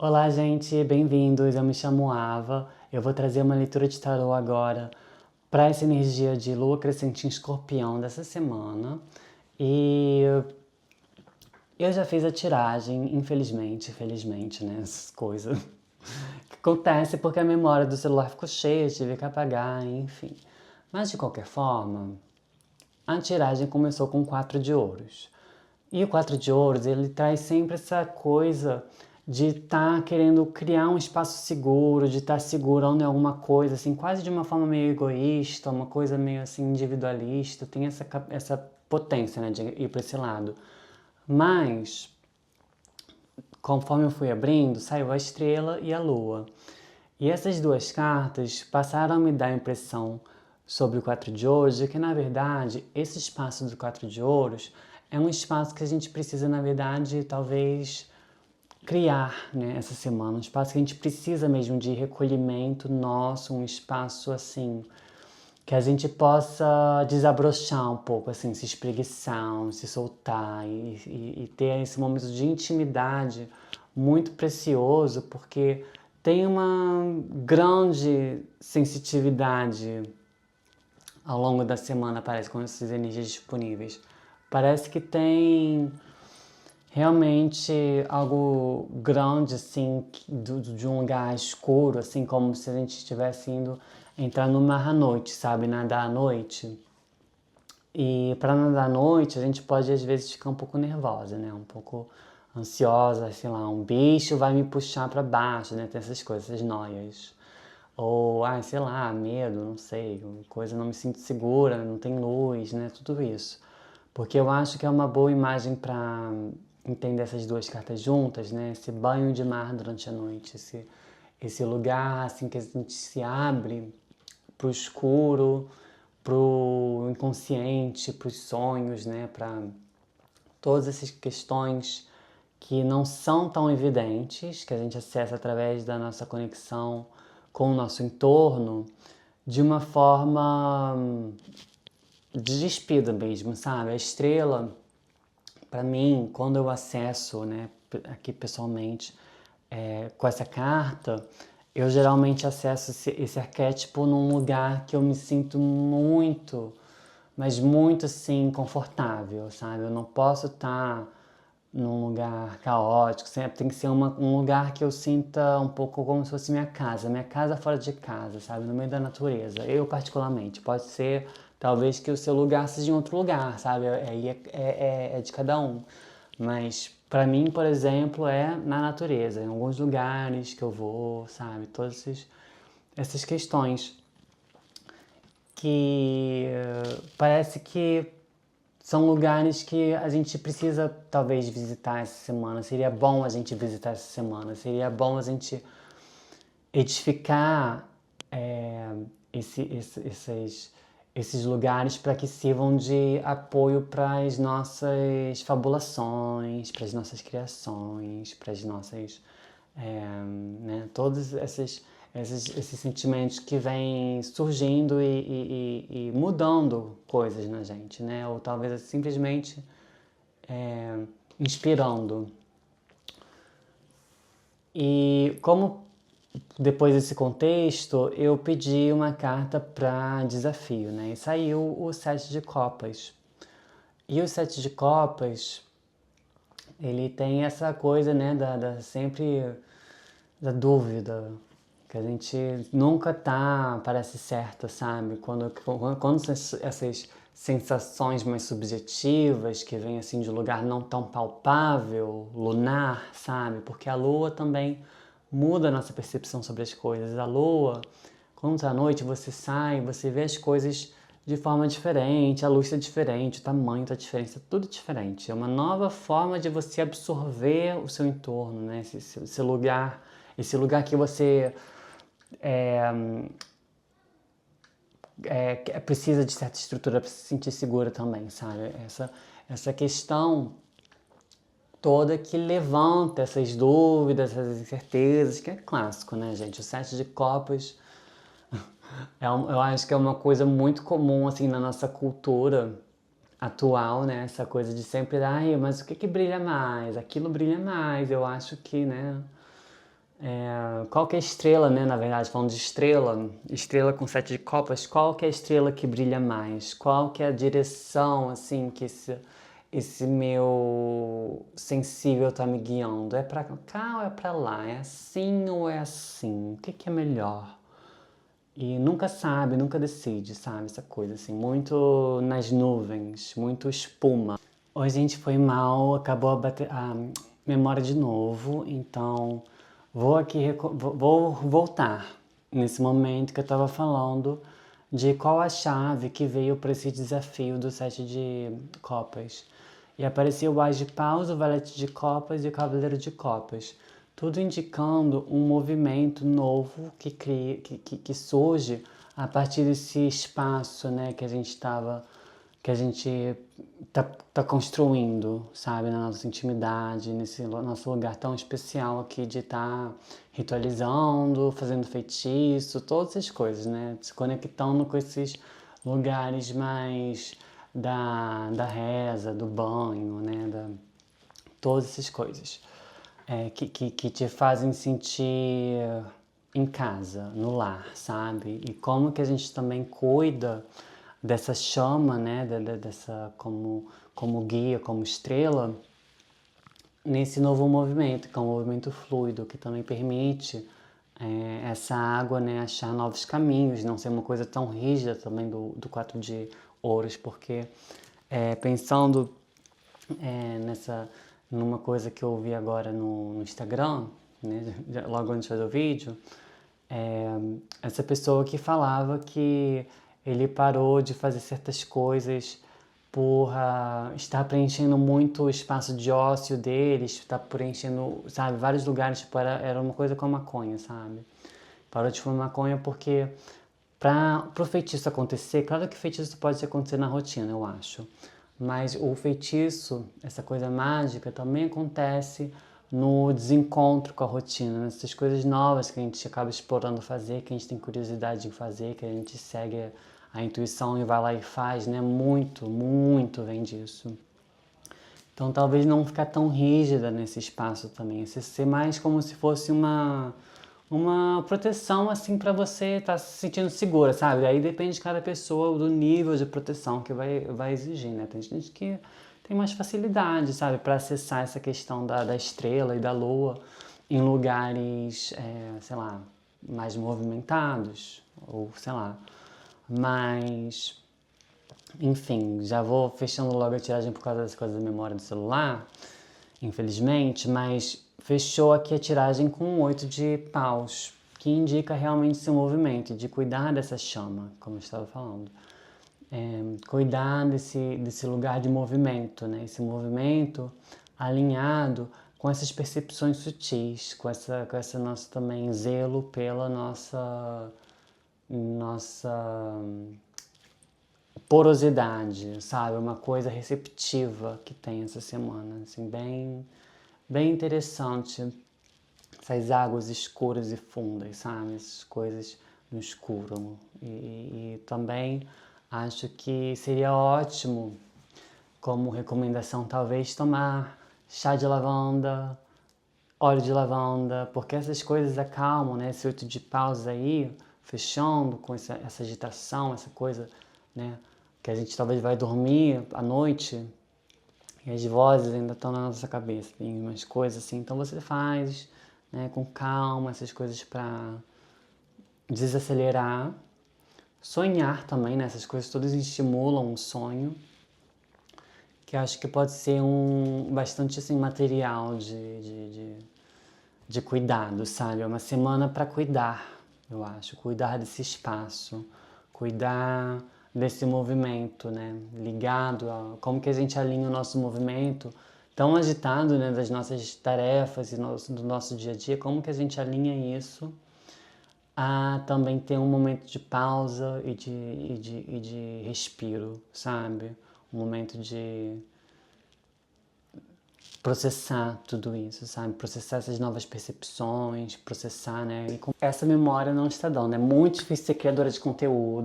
Olá, gente, bem-vindos. Eu me chamo Ava. Eu vou trazer uma leitura de tarô agora para essa energia de lua crescente em escorpião dessa semana. E eu já fiz a tiragem, infelizmente, felizmente, né? Essas coisas que acontece porque a memória do celular ficou cheia, tive que apagar, enfim. Mas de qualquer forma, a tiragem começou com 4 de ouros. E o 4 de ouros, ele traz sempre essa coisa de estar querendo criar um espaço seguro, de estar segurando em alguma coisa, assim, quase de uma forma meio egoísta, uma coisa meio assim individualista, tem essa potência, né, de ir para esse lado. Mas, conforme eu fui abrindo, saiu a estrela e a lua. E essas duas cartas passaram a me dar a impressão sobre o 4 de ouros de que, na verdade, esse espaço do 4 de ouros é um espaço que a gente precisa, na verdade, talvez criar, né, essa semana. Um espaço que a gente precisa mesmo de recolhimento nosso, um espaço assim que a gente possa desabrochar um pouco, assim, se espreguiçar, se soltar e ter esse momento de intimidade muito precioso, porque tem uma grande sensitividade ao longo da semana, parece, com essas energias disponíveis. Parece que tem realmente algo grande, assim, de um lugar escuro, assim, como se a gente estivesse indo entrar no mar à noite, sabe? Nadar à noite. E para nadar à noite, a gente pode às vezes ficar um pouco nervosa, né? Um pouco ansiosa, sei lá, um bicho vai me puxar para baixo, né? Tem essas coisas, essas noias. Ou, sei lá, medo, não sei, coisa, não me sinto segura, não tem luz, né? Tudo isso. Porque eu acho que é uma boa imagem para entender essas duas cartas juntas, né? Esse banho de mar durante a noite, esse lugar assim que a gente se abre pro escuro, pro inconsciente, pros sonhos, né? Para todas essas questões que não são tão evidentes, que a gente acessa através da nossa conexão com o nosso entorno, de uma forma despida mesmo, sabe? A estrela, para mim, quando eu acesso, né, aqui pessoalmente, com essa carta, eu geralmente acesso esse arquétipo num lugar que eu me sinto muito, mas muito assim, confortável, sabe? Eu não posso estar num lugar caótico, sempre tem que ser um lugar que eu sinta um pouco como se fosse minha casa fora de casa, sabe? No meio da natureza. Eu, particularmente, pode ser talvez que o seu lugar seja em outro lugar, sabe? Aí é de cada um. Mas para mim, por exemplo, é na natureza, em alguns lugares que eu vou, sabe? Todas essas questões que parece que são lugares que a gente precisa talvez visitar essa semana. Seria bom a gente visitar essa semana. Seria bom a gente edificar esses lugares para que sirvam de apoio para as nossas fabulações, para as nossas criações, para as nossas. Né, todos esses sentimentos que vêm surgindo e mudando coisas na gente, né? Ou talvez simplesmente inspirando. E como depois desse contexto, eu pedi uma carta para desafio, né? E saiu o Sete de Copas. E o Sete de Copas, ele tem essa coisa, né, sempre da dúvida, que a gente nunca tá, parece certo, sabe? Quando essas sensações mais subjetivas, que vêm assim de um lugar não tão palpável, lunar, sabe? Porque a lua também muda a nossa percepção sobre as coisas. A lua, quando tá à noite, você sai, você vê as coisas de forma diferente, a luz está diferente, o tamanho está diferente, tá tudo diferente. É uma nova forma de você absorver o seu entorno, né? Esse lugar que você precisa de certa estrutura para se sentir segura também, sabe? Essa questão toda que levanta essas dúvidas, essas incertezas, que é clássico, né, gente? O Sete de Copas eu acho que é uma coisa muito comum, assim, na nossa cultura atual, né? Essa coisa de sempre, mas o que brilha mais? Aquilo brilha mais, eu acho que, né? Qual que é a estrela, né? Na verdade, falando de estrela, estrela com 7 de copas, qual que é a estrela que brilha mais? Qual que é a direção, assim, que esse meu sensível tá me guiando? É pra cá ou é pra lá? É assim ou é assim? O que que é melhor? E nunca sabe, nunca decide, sabe? Essa coisa, assim, muito nas nuvens, muito espuma. Hoje a gente foi mal, acabou a memória de novo, então vou aqui, vou voltar nesse momento que eu estava falando de qual a chave que veio para esse desafio do 7 de copas. E apareceu o As de Paus, o Valete de Copas e o Cavaleiro de Copas. Tudo indicando um movimento novo que surge a partir desse espaço, né, que a gente tá construindo, sabe, na nossa intimidade, nesse nosso lugar tão especial aqui de estar ritualizando, fazendo feitiço, todas essas coisas, né, se conectando com esses lugares mais da reza, do banho, né, todas essas coisas que te fazem sentir em casa, no lar, sabe? E como que a gente também cuida dessa chama, né? Dessa como guia, como estrela, nesse novo movimento, que é um movimento fluido, que também permite essa água, né, achar novos caminhos, não ser uma coisa tão rígida também do 4 de ouros, porque pensando numa coisa que eu ouvi agora no Instagram, né, logo antes de fazer o vídeo, essa pessoa que falava que ele parou de fazer certas coisas por estar preenchendo muito o espaço de ócio dele, estar preenchendo, sabe, vários lugares, tipo, era uma coisa com a maconha, sabe? Parou de fumar maconha porque para o feitiço acontecer, claro que feitiço pode acontecer na rotina, eu acho, mas o feitiço, essa coisa mágica, também acontece no desencontro com a rotina, nessas coisas novas que a gente acaba explorando fazer, que a gente tem curiosidade de fazer, que a gente segue a intuição e vai lá e faz, né? Muito, muito vem disso. Então talvez não ficar tão rígida nesse espaço também, ser mais como se fosse uma proteção assim para você estar se sentindo segura, sabe? Aí depende de cada pessoa do nível de proteção que vai exigir, né? Tem gente que tem mais facilidade, sabe, para acessar essa questão da estrela e da lua em lugares, sei lá, mais movimentados, ou sei lá. Mas, enfim, já vou fechando logo a tiragem por causa das coisas da memória do celular, infelizmente, mas fechou aqui a tiragem com 8 de paus, que indica realmente esse movimento, de cuidar dessa chama, como eu estava falando. Cuidar desse lugar de movimento, né? Esse movimento alinhado com essas percepções sutis, com essa nossa também zelo pela nossa porosidade, sabe? Uma coisa receptiva que tem essa semana, assim, bem interessante. Essas águas escuras e fundas, sabe? Essas coisas no escuro. E também acho que seria ótimo, como recomendação, talvez tomar chá de lavanda, óleo de lavanda, porque essas coisas acalmam, né? Esse 8 de paus aí, fechando com essa agitação, essa coisa, né? Que a gente talvez vai dormir à noite e as vozes ainda estão na nossa cabeça, tem umas coisas assim. Então você faz, né, com calma, essas coisas para desacelerar. Sonhar também, né? Essas coisas todas estimulam o sonho, que acho que pode ser bastante assim, material de cuidado, sabe? É uma semana para cuidar, eu acho. Cuidar desse espaço, cuidar desse movimento, né? Ligado a como que a gente alinha o nosso movimento tão agitado, né? Das nossas tarefas e do nosso dia a dia, como que a gente alinha isso a também ter um momento de pausa e de respiro, sabe? Um momento de processar tudo isso, sabe? Processar essas novas percepções, processar, né? E essa memória não está dando. É muito difícil ser criadora de conteúdo.